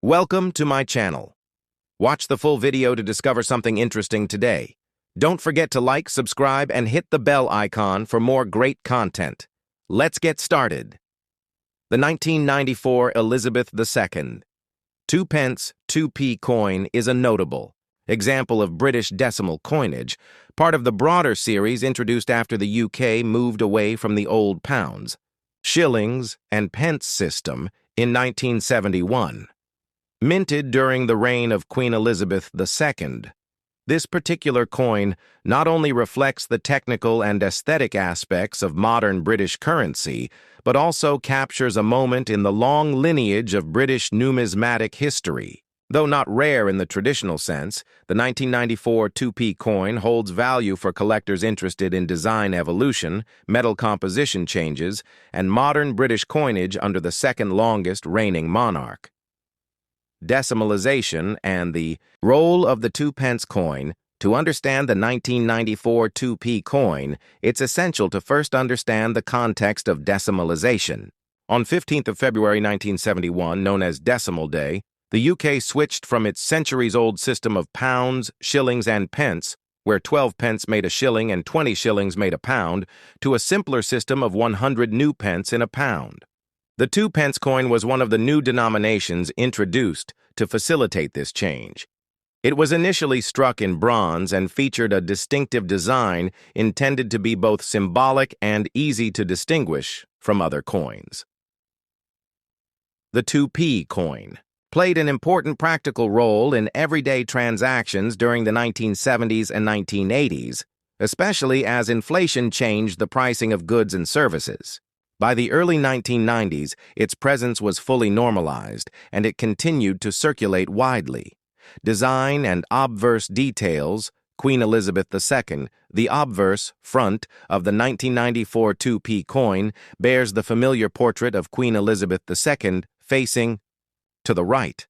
Welcome to my channel. Watch the full video to discover something interesting today. Don't forget to like, subscribe, and hit the bell icon for more great content. Let's get started. The 1994 Elizabeth II 2p 2p coin is a notable example of British decimal coinage, part of the broader series introduced after the UK moved away from the old pounds, shillings, and pence system in 1971. Minted during the reign of Queen Elizabeth II, this particular coin not only reflects the technical and aesthetic aspects of modern British currency, but also captures a moment in the long lineage of British numismatic history. Though not rare in the traditional sense, the 1994 2p coin holds value for collectors interested in design evolution, metal composition changes, and modern British coinage under the second longest reigning monarch. Decimalization and the role of the 2p coin. To understand the 1994 2p coin, it's essential to first understand the context of decimalization. On 15th of February 1971, known as Decimal Day, the UK switched from its centuries-old system of pounds, shillings, and pence, where 12 pence made a shilling and 20 shillings made a pound, to a simpler system of 100 new pence in a pound. The 2p coin was one of the new denominations introduced to facilitate this change. It was initially struck in bronze and featured a distinctive design intended to be both symbolic and easy to distinguish from other coins. The 2p coin played an important practical role in everyday transactions during the 1970s and 1980s, especially as inflation changed the pricing of goods and services. By the early 1990s, its presence was fully normalized, and it continued to circulate widely. Design and obverse details. Queen Elizabeth II, the obverse front of the 1994 2p coin, bears the familiar portrait of Queen Elizabeth II facing to the right.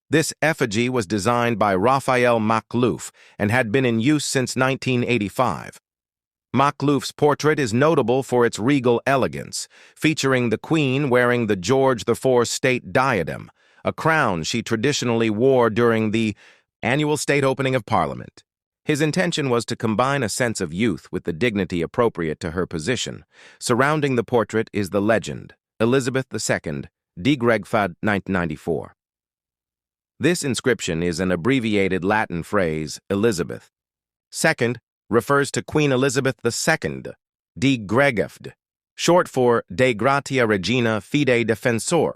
This effigy was designed by Raphael Makhlouf and had been in use since 1985. Makhlouf's portrait is notable for its regal elegance, featuring the Queen wearing the George IV state diadem, a crown she traditionally wore during the annual state opening of Parliament. His intention was to combine a sense of youth with the dignity appropriate to her position. Surrounding the portrait is the legend, Elizabeth II, D. Gregfad 1994. This inscription is an abbreviated Latin phrase, Elizabeth. Second, refers to Queen Elizabeth II, de Gregfd, short for De Gratia Regina Fide Defensor,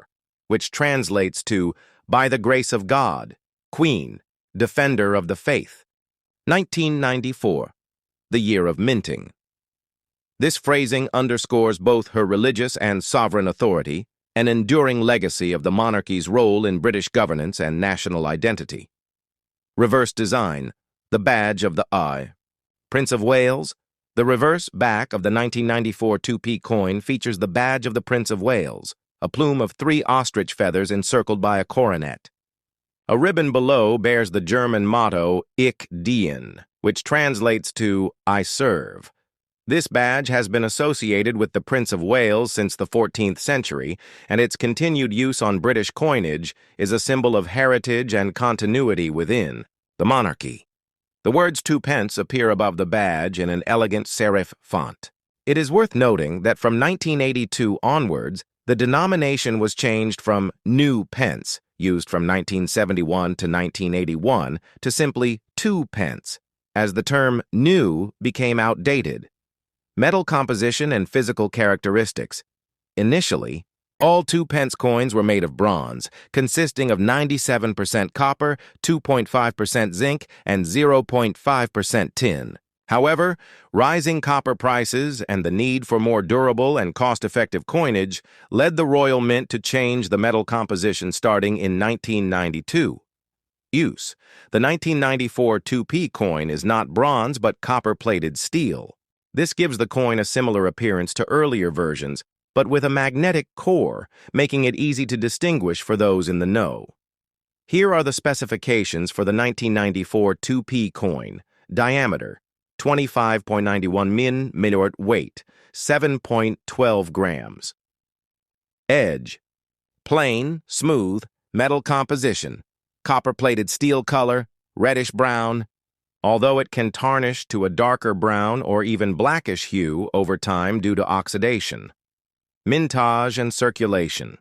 which translates to by the grace of God, Queen, Defender of the Faith. 1994, the year of minting. This phrasing underscores both her religious and sovereign authority, an enduring legacy of the monarchy's role in British governance and national identity. Reverse design, the badge of the eye. Prince of Wales. The reverse back of the 1994 2p coin features the badge of the Prince of Wales, a plume of 3 ostrich feathers encircled by a coronet. A ribbon below bears the German motto Ich dien, which translates to I serve. This badge has been associated with the Prince of Wales since the 14th century, and its continued use on British coinage is a symbol of heritage and continuity within the monarchy. The words 2p appear above the badge in an elegant serif font. It is worth noting that from 1982 onwards, the denomination was changed from new pence, used from 1971 to 1981, to simply 2p, as the term new became outdated. Metal composition and physical characteristics. Initially, all 2p coins were made of bronze, consisting of 97% copper, 2.5% zinc, and 0.5% tin. However, rising copper prices and the need for more durable and cost-effective coinage led the Royal Mint to change the metal composition starting in 1992. Use. The 1994 2p coin is not bronze but copper-plated steel. This gives the coin a similar appearance to earlier versions, but with a magnetic core, making it easy to distinguish for those in the know. Here are the specifications for the 1994 2p coin. Diameter, 25.91 mm. Weight, 7.12 grams. Edge, plain, smooth, Metal composition: copper-plated steel color, reddish-brown, although it can tarnish to a darker brown or even blackish hue over time due to oxidation. Mintage and circulation: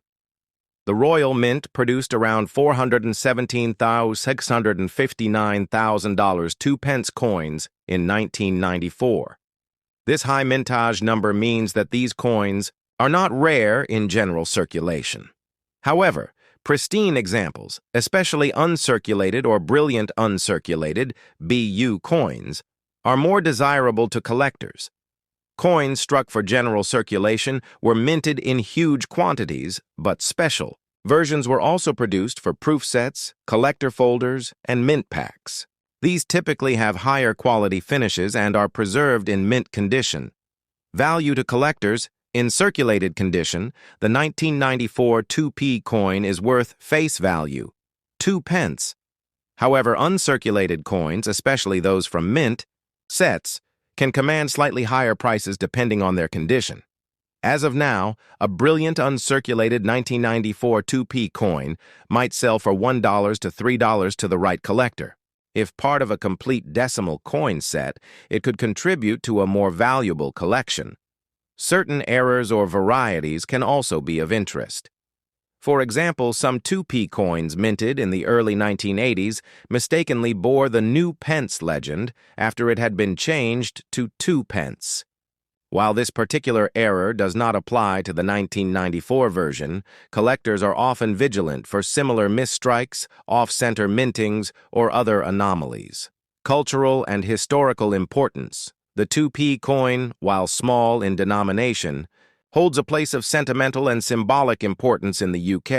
the Royal Mint produced around $417,659,000 2-pence coins in 1994. This high mintage number means that these coins are not rare in general circulation. However, pristine examples, especially uncirculated or brilliant uncirculated (BU) coins, are more desirable to collectors. Coins struck for general circulation were minted in huge quantities, but special. Versions were also produced for proof sets, collector folders, and mint packs. These typically have higher quality finishes and are preserved in mint condition. Value to collectors: in circulated condition, the 1994 2p coin is worth face value, 2 pence. However, uncirculated coins, especially those from mint sets, can command slightly higher prices depending on their condition. As of now, a brilliant uncirculated 1994 2p coin might sell for $1 to $3 to the right collector. If part of a complete decimal coin set, it could contribute to a more valuable collection. Certain errors or varieties can also be of interest. For example, some 2p coins minted in the early 1980s mistakenly bore the new pence legend after it had been changed to 2 pence. While this particular error does not apply to the 1994 version, collectors are often vigilant for similar misstrikes, off-center mintings, or other anomalies. Cultural and historical importance: the 2p coin, while small in denomination, holds a place of sentimental and symbolic importance in the UK.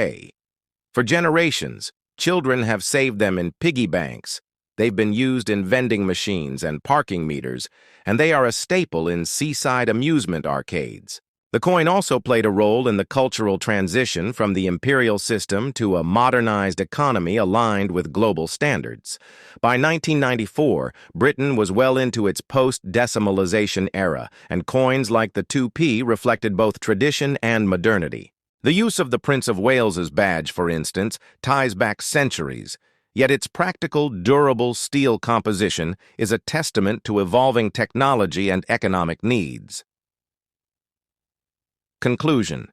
For generations, children have saved them in piggy banks. They've been used in vending machines and parking meters, and they are a staple in seaside amusement arcades. The coin also played a role in the cultural transition from the imperial system to a modernized economy aligned with global standards. By 1994, Britain was well into its post-decimalization era, and coins like the 2p reflected both tradition and modernity. The use of the Prince of Wales's badge, for instance, ties back centuries. Yet its practical, durable steel composition is a testament to evolving technology and economic needs. Conclusion: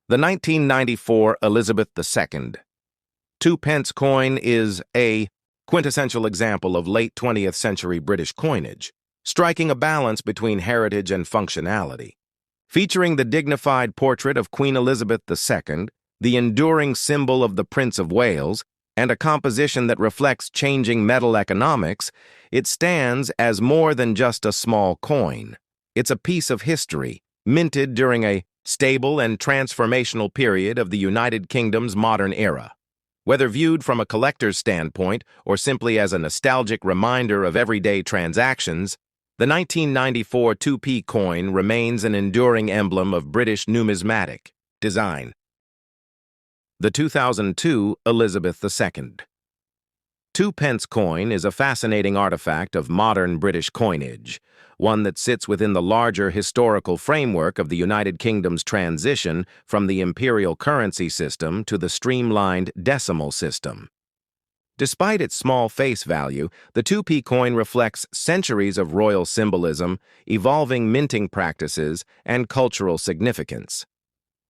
the 1994 Elizabeth II 2-pence coin is a quintessential example of late 20th century British coinage, striking a balance between heritage and functionality. Featuring the dignified portrait of Queen Elizabeth II, the enduring symbol of the Prince of Wales, and a composition that reflects changing metal economics, it stands as more than just a small coin. It's a piece of history, minted during a stable and transformational period of the United Kingdom's modern era. Whether viewed from a collector's standpoint or simply as a nostalgic reminder of everyday transactions, the 1994 2p coin remains an enduring emblem of British numismatic design. The 2002 Elizabeth II 2-pence coin is a fascinating artifact of modern British coinage, one that sits within the larger historical framework of the United Kingdom's transition from the imperial currency system to the streamlined decimal system. Despite its small face value, the 2p coin reflects centuries of royal symbolism, evolving minting practices, and cultural significance.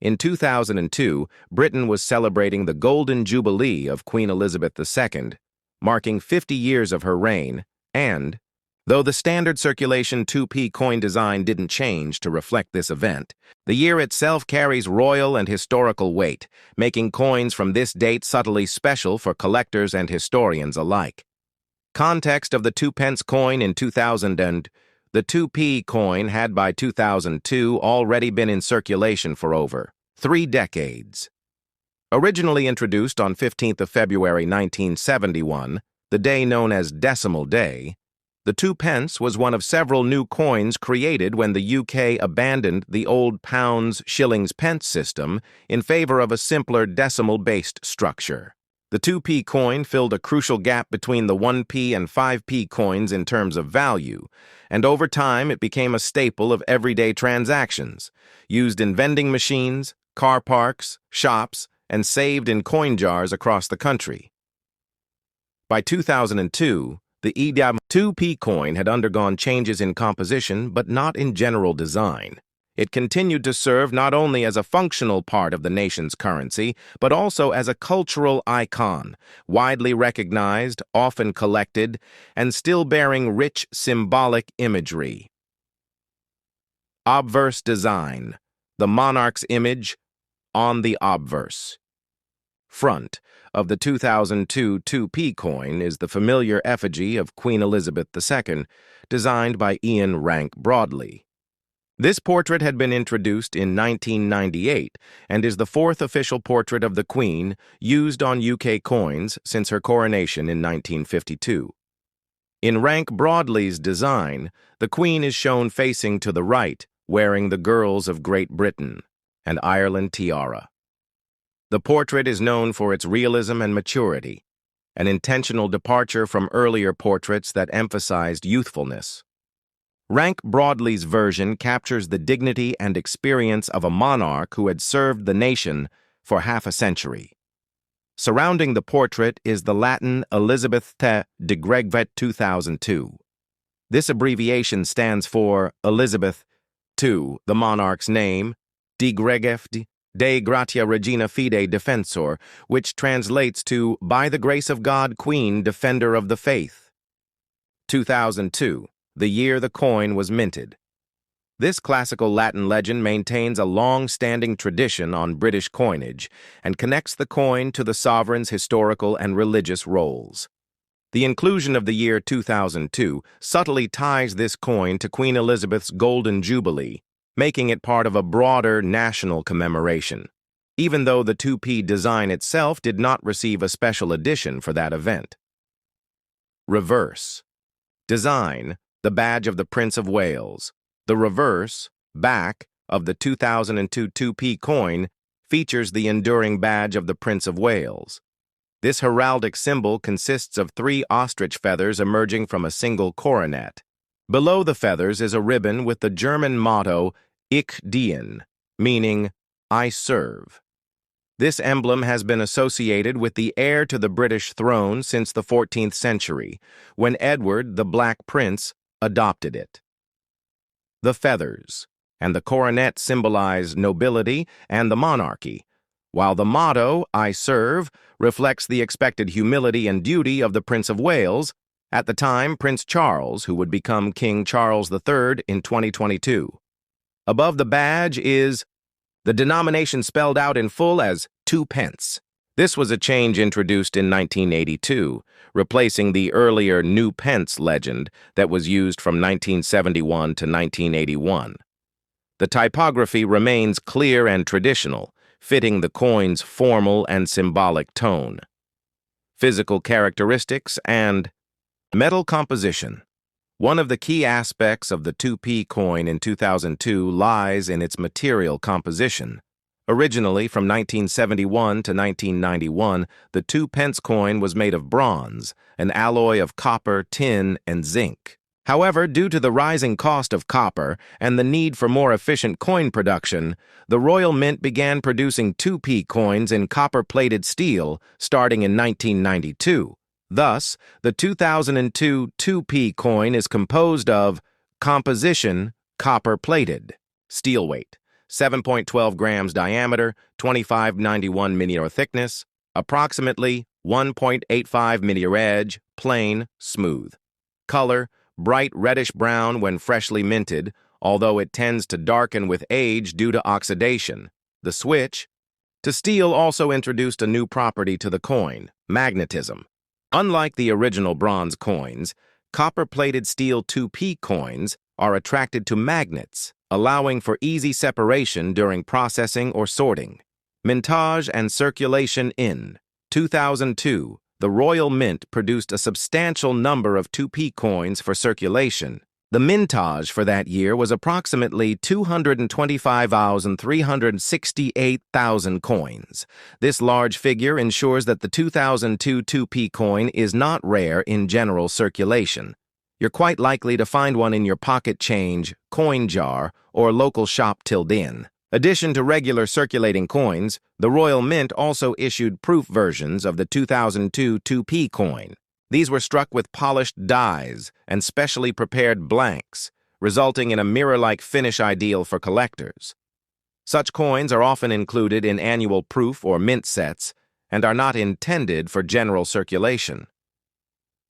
In 2002, Britain was celebrating the Golden Jubilee of Queen Elizabeth II, marking 50 years of her reign, and, though the standard circulation 2p coin design didn't change to reflect this event, the year itself carries royal and historical weight, making coins from this date subtly special for collectors and historians alike. Context of the 2-pence coin in 2000. The 2p coin had by 2002 already been in circulation for over 3 decades. Originally introduced on 15th of February 1971, the day known as Decimal Day, the 2-pence was one of several new coins created when the UK abandoned the old pounds, shillings, pence system in favor of a simpler decimal-based structure. The 2p coin filled a crucial gap between the 1p and 5p coins in terms of value, and over time it became a staple of everyday transactions, used in vending machines, car parks, shops, and saved in coin jars across the country. By 2002, the EW2P coin had undergone changes in composition but not in general design. It continued to serve not only as a functional part of the nation's currency, but also as a cultural icon, widely recognized, often collected, and still bearing rich symbolic imagery. Obverse design, the monarch's image on the obverse. Front of the 2002 2p coin is the familiar effigy of Queen Elizabeth II, designed by Ian Rank Broadley. This portrait had been introduced in 1998 and is the fourth official portrait of the Queen used on UK coins since her coronation in 1952. In Rank Broadley's design, the Queen is shown facing to the right, wearing the Girls of Great Britain and Ireland tiara. The portrait is known for its realism and maturity, an intentional departure from earlier portraits that emphasized youthfulness. Rank Broadley's version captures the dignity and experience of a monarch who had served the nation for half a century. Surrounding the portrait is the Latin Elizabeth de Gregvet 2002. This abbreviation stands for Elizabeth II, the monarch's name, de Gregvet de gratia regina fide defensor, which translates to by the grace of God, Queen, defender of the faith. 2002. The year the coin was minted. This classical Latin legend maintains a long-standing tradition on British coinage and connects the coin to the sovereign's historical and religious roles. The inclusion of the year 2002 subtly ties this coin to Queen Elizabeth's Golden Jubilee, making it part of a broader national commemoration, even though the 2p design itself did not receive a special edition for that event. Reverse. Design. The badge of the Prince of Wales. The reverse, back, of the 2002 2p coin features the enduring badge of the Prince of Wales. This heraldic symbol consists of 3 ostrich feathers emerging from a single coronet. Below the feathers is a ribbon with the German motto Ich diene, meaning, I serve. This emblem has been associated with the heir to the British throne since the 14th century, when Edward, the Black Prince, adopted it. The feathers and the coronet symbolize nobility and the monarchy, while the motto, I serve, reflects the expected humility and duty of the Prince of Wales, at the time Prince Charles, who would become King Charles III in 2022. Above the badge is the denomination spelled out in full as 2 pence. This was a change introduced in 1982, replacing the earlier new pence legend that was used from 1971 to 1981. The typography remains clear and traditional, fitting the coin's formal and symbolic tone. Physical characteristics and metal composition. One of the key aspects of the 2p coin in 2002 lies in its material composition. Originally, from 1971 to 1991, the 2 pence coin was made of bronze, an alloy of copper, tin, and zinc. However, due to the rising cost of copper and the need for more efficient coin production, the Royal Mint began producing 2p coins in copper-plated steel starting in 1992. Thus, the 2002 2p coin is composed of composition, copper-plated, steel weight, 7.12 grams diameter, 2591 mm thickness, approximately 1.85 mm edge, plain, smooth. Color, bright reddish-brown when freshly minted, although it tends to darken with age due to oxidation. The switch to steel also introduced a new property to the coin, magnetism. Unlike the original bronze coins, copper-plated steel 2p coins are attracted to magnets, allowing for easy separation during processing or sorting. Mintage and circulation in 2002, the Royal Mint produced a substantial number of 2p coins for circulation. The mintage for that year was approximately 225,368,000 coins. This large figure ensures that the 2002 2p coin is not rare in general circulation. You're quite likely to find one in your pocket change, coin jar, or local shop till then. Addition to regular circulating coins, the Royal Mint also issued proof versions of the 2002 2p coin. These were struck with polished dies and specially prepared blanks, resulting in a mirror-like finish ideal for collectors. Such coins are often included in annual proof or mint sets and are not intended for general circulation.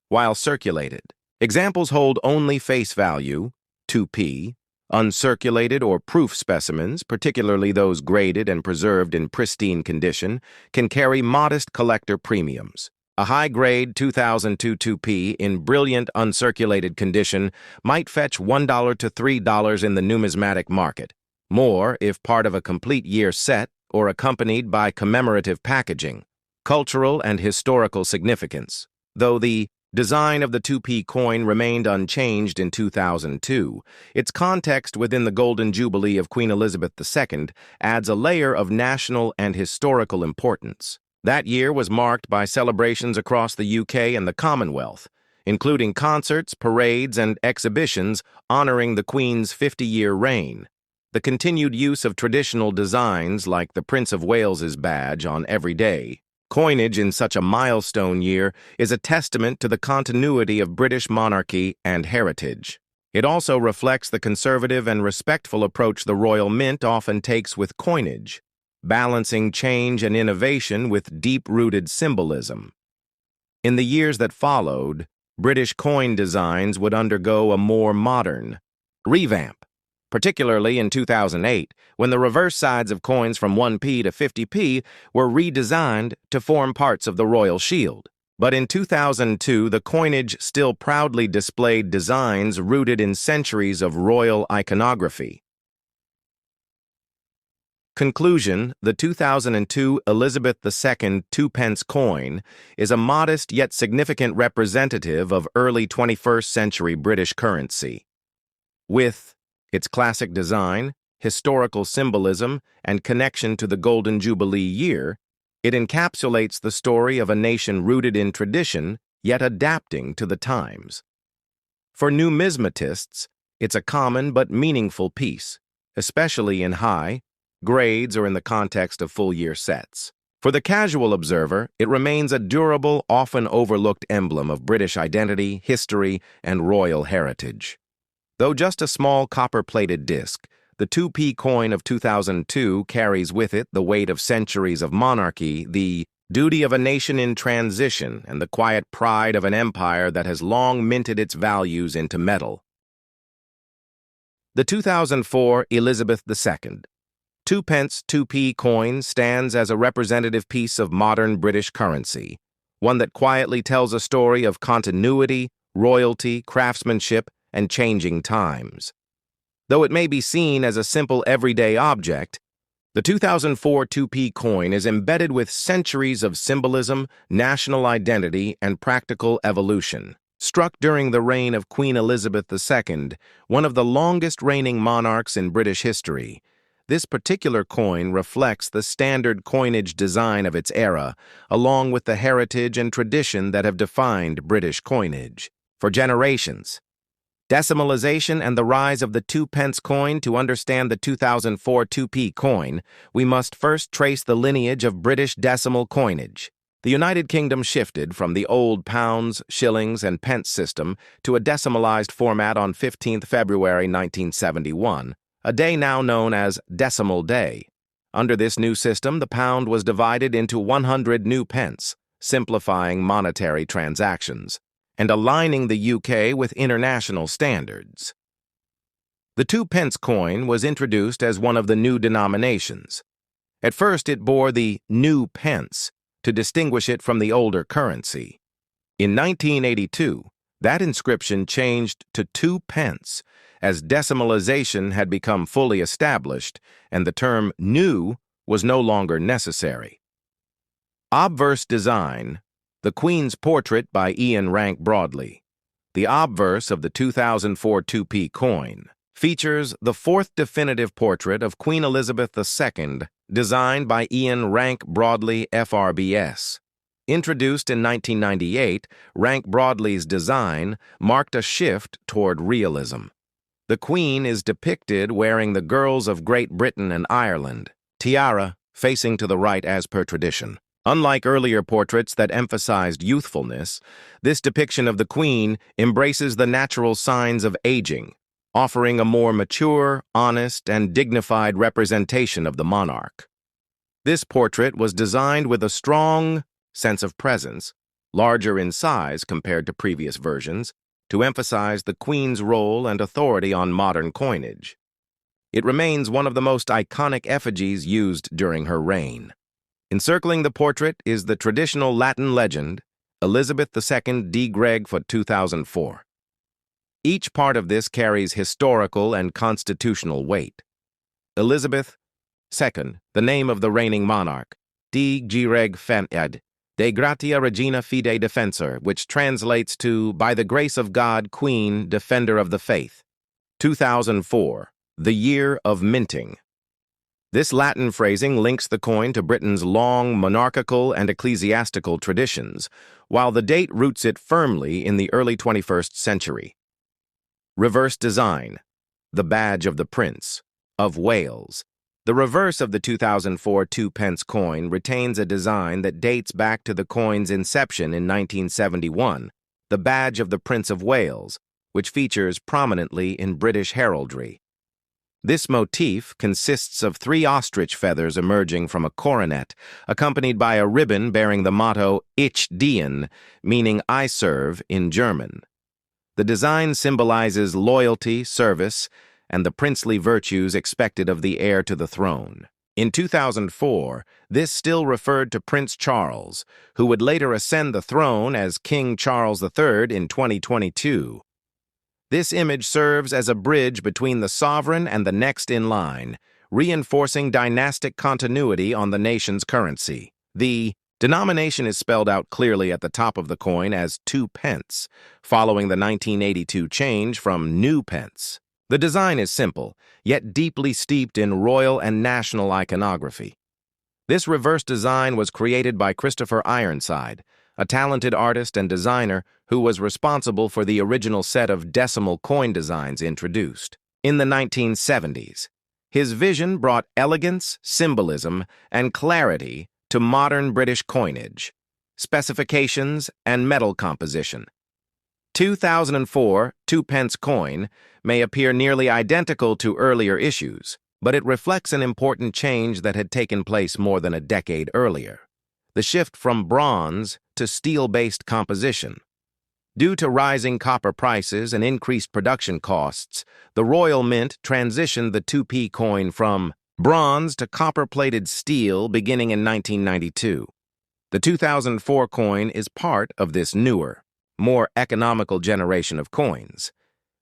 While circulated, examples hold only face value, 2p, uncirculated or proof specimens, particularly those graded and preserved in pristine condition, can carry modest collector premiums. A high-grade 2002 2p in brilliant uncirculated condition might fetch $1 to $3 in the numismatic market, more if part of a complete year set or accompanied by commemorative packaging, cultural and historical significance. Though the design of the 2p coin remained unchanged in 2002, its context within the Golden Jubilee of Queen Elizabeth II adds a layer of national and historical importance. That year was marked by celebrations across the UK and the Commonwealth, including concerts, parades, and exhibitions honoring the Queen's 50-year reign. The continued use of traditional designs like the Prince of Wales's badge on every day coinage in such a milestone year is a testament to the continuity of British monarchy and heritage. It also reflects the conservative and respectful approach the Royal Mint often takes with coinage, balancing change and innovation with deep-rooted symbolism. In the years that followed, British coin designs would undergo a more modern revamp, particularly in 2008, when the reverse sides of coins from 1p to 50p were redesigned to form parts of the royal shield. But in 2002, the coinage still proudly displayed designs rooted in centuries of royal iconography. Conclusion: the 2002 Elizabeth II 2p coin is a modest yet significant representative of early 21st century British currency. With its classic design, historical symbolism, and connection to the Golden Jubilee year, it encapsulates the story of a nation rooted in tradition, yet adapting to the times. For numismatists, it's a common but meaningful piece, especially in high grades or in the context of full-year sets. For the casual observer, it remains a durable, often overlooked emblem of British identity, history, and royal heritage. Though just a small copper-plated disc, the 2p coin of 2002 carries with it the weight of centuries of monarchy, the duty of a nation in transition, and the quiet pride of an empire that has long minted its values into metal. The 2004 Elizabeth II 2p 2p coin stands as a representative piece of modern British currency, one that quietly tells a story of continuity, royalty, craftsmanship, and changing times. Though it may be seen as a simple everyday object, the 2004 2p coin is embedded with centuries of symbolism, national identity, and practical evolution. Struck during the reign of Queen Elizabeth II, one of the longest-reigning monarchs in British history, this particular coin reflects the standard coinage design of its era, along with the heritage and tradition that have defined British coinage for generations. Decimalization and the rise of the 2p coin. To understand the 2004 2p coin, we must first trace the lineage of British decimal coinage. The United Kingdom shifted from the old pounds, shillings, and pence system to a decimalized format on 15 February 1971, a day now known as Decimal Day. Under this new system, the pound was divided into 100 new pence, simplifying monetary transactions and aligning the UK with international standards. The 2p coin was introduced as one of the new denominations. At first, it bore the new pence to distinguish it from the older currency. In 1982, that inscription changed to 2p as decimalization had become fully established and the term new was no longer necessary. Obverse design: the Queen's portrait by Ian Rank Broadley. The obverse of the 2004 2p coin features the fourth definitive portrait of Queen Elizabeth II, designed by Ian Rank Broadley FRBS. Introduced in 1998, Rank Broadley's design marked a shift toward realism. The Queen is depicted wearing the girls of Great Britain and Ireland, tiara, facing to the right as per tradition. Unlike earlier portraits that emphasized youthfulness, this depiction of the Queen embraces the natural signs of aging, offering a more mature, honest, and dignified representation of the monarch. This portrait was designed with a strong sense of presence, larger in size compared to previous versions, to emphasize the Queen's role and authority on modern coinage. It remains one of the most iconic effigies used during her reign. Encircling the portrait is the traditional Latin legend, Elizabeth II de Greg for 2004. Each part of this carries historical and constitutional weight. Elizabeth II, the name of the reigning monarch, de Greg Fened, de gratia regina fide defensor, which translates to, by the grace of God, Queen, defender of the faith. 2004, the year of minting. This Latin phrasing links the coin to Britain's long monarchical and ecclesiastical traditions, while the date roots it firmly in the early 21st century. Reverse design, the badge of the Prince of Wales. The reverse of the 2004 2-pence coin retains a design that dates back to the coin's inception in 1971, the badge of the Prince of Wales, which features prominently in British heraldry. This motif consists of 3 ostrich feathers emerging from a coronet, accompanied by a ribbon bearing the motto Ich diene, meaning I serve in German. The design symbolizes loyalty, service, and the princely virtues expected of the heir to the throne. In 2004, this still referred to Prince Charles, who would later ascend the throne as King Charles III in 2022. This image serves as a bridge between the sovereign and the next in line, reinforcing dynastic continuity on the nation's currency. The denomination is spelled out clearly at the top of the coin as 2 pence, following the 1982 change from new pence. The design is simple, yet deeply steeped in royal and national iconography. This reverse design was created by Christopher Ironside, a talented artist and designer who was responsible for the original set of decimal coin designs introduced. In the 1970s, his vision brought elegance, symbolism, and clarity to modern British coinage, specifications, and metal composition. 2004 2-pence coin may appear nearly identical to earlier issues, but it reflects an important change that had taken place more than a decade earlier: the shift from bronze to steel-based composition. Due to rising copper prices and increased production costs, the Royal Mint transitioned the 2p coin from bronze to copper-plated steel beginning in 1992. The 2004 coin is part of this newer, more economical generation of coins.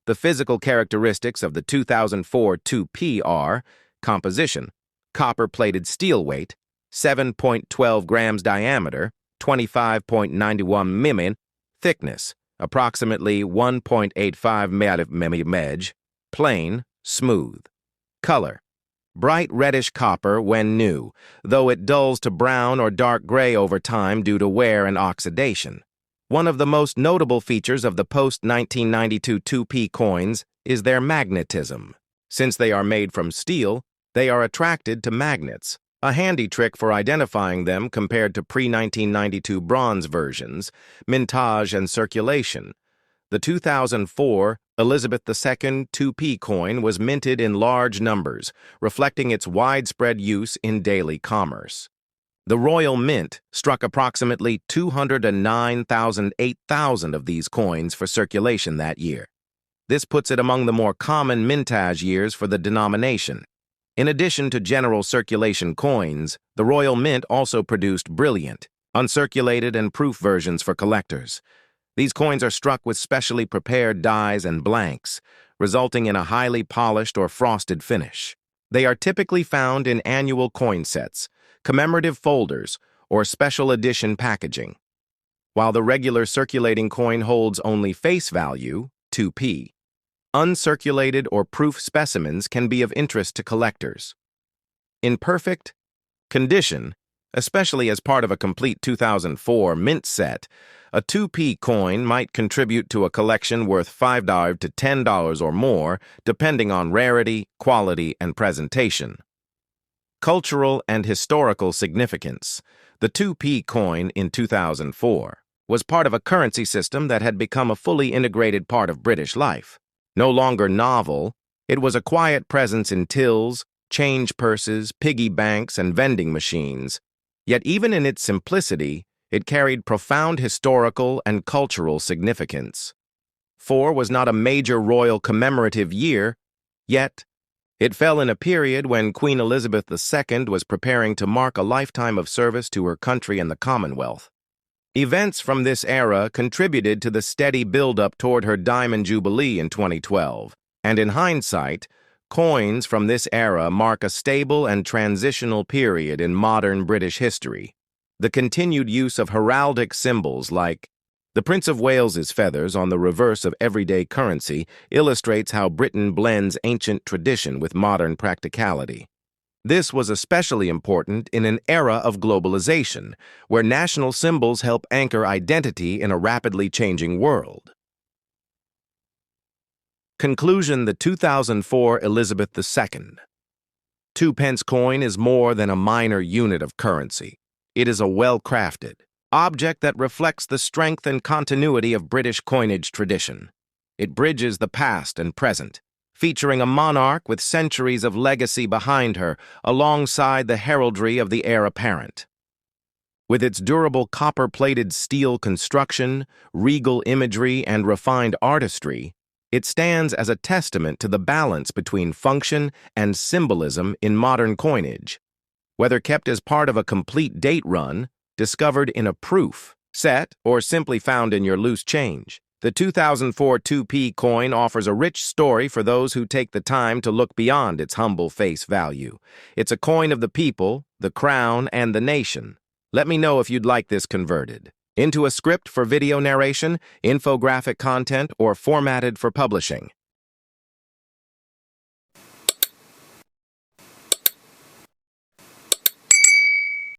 The physical characteristics of the 2004 2p are composition, copper-plated steel weight, 7.12 grams diameter, 25.91 mm, thickness, approximately 1.85 mm, plain, smooth. Color, bright reddish copper when new, though it dulls to brown or dark gray over time due to wear and oxidation. One of the most notable features of the post-1992 2p coins is their magnetism. Since they are made from steel, they are attracted to magnets, a handy trick for identifying them compared to pre-1992 bronze versions, mintage, and circulation. The 2004 Elizabeth II 2p coin was minted in large numbers, reflecting its widespread use in daily commerce. The Royal Mint struck approximately 8,000 of these coins for circulation that year. This puts it among the more common mintage years for the denomination. In addition to general circulation coins, the Royal Mint also produced brilliant, uncirculated, and proof versions for collectors. These coins are struck with specially prepared dies and blanks, resulting in a highly polished or frosted finish. They are typically found in annual coin sets, commemorative folders, or special edition packaging. While the regular circulating coin holds only face value, 2p, uncirculated or proof specimens can be of interest to collectors. In perfect condition, especially as part of a complete 2004 mint set, A 2p coin might contribute to a collection worth $5 to $10 or more, depending on rarity, quality, and presentation. Cultural and historical significance. The 2p coin in 2004 was part of a currency system that had become a fully integrated part of British life. No longer novel, it was a quiet presence in tills, change purses, piggy banks, and vending machines. Yet even in its simplicity, it carried profound historical and cultural significance. 4 was not a major royal commemorative year, yet it fell in a period when Queen Elizabeth II was preparing to mark a lifetime of service to her country and the Commonwealth. Events from this era contributed to the steady build-up toward her Diamond Jubilee in 2012, and in hindsight, coins from this era mark a stable and transitional period in modern British history. The continued use of heraldic symbols like the Prince of Wales's feathers on the reverse of everyday currency illustrates how Britain blends ancient tradition with modern practicality. This was especially important in an era of globalization, where national symbols help anchor identity in a rapidly changing world. Conclusion: the 2004 Elizabeth II. 2p coin is more than a minor unit of currency. It is a well-crafted object that reflects the strength and continuity of British coinage tradition. It bridges the past and present, featuring a monarch with centuries of legacy behind her, alongside the heraldry of the heir apparent. With its durable copper-plated steel construction, regal imagery, and refined artistry, it stands as a testament to the balance between function and symbolism in modern coinage. Whether kept as part of a complete date run, discovered in a proof set, or simply found in your loose change, the 2004 2p coin offers a rich story for those who take the time to look beyond its humble face value. It's a coin of the people, the crown, and the nation. Let me know if you'd like this converted into a script for video narration, infographic content, or formatted for publishing.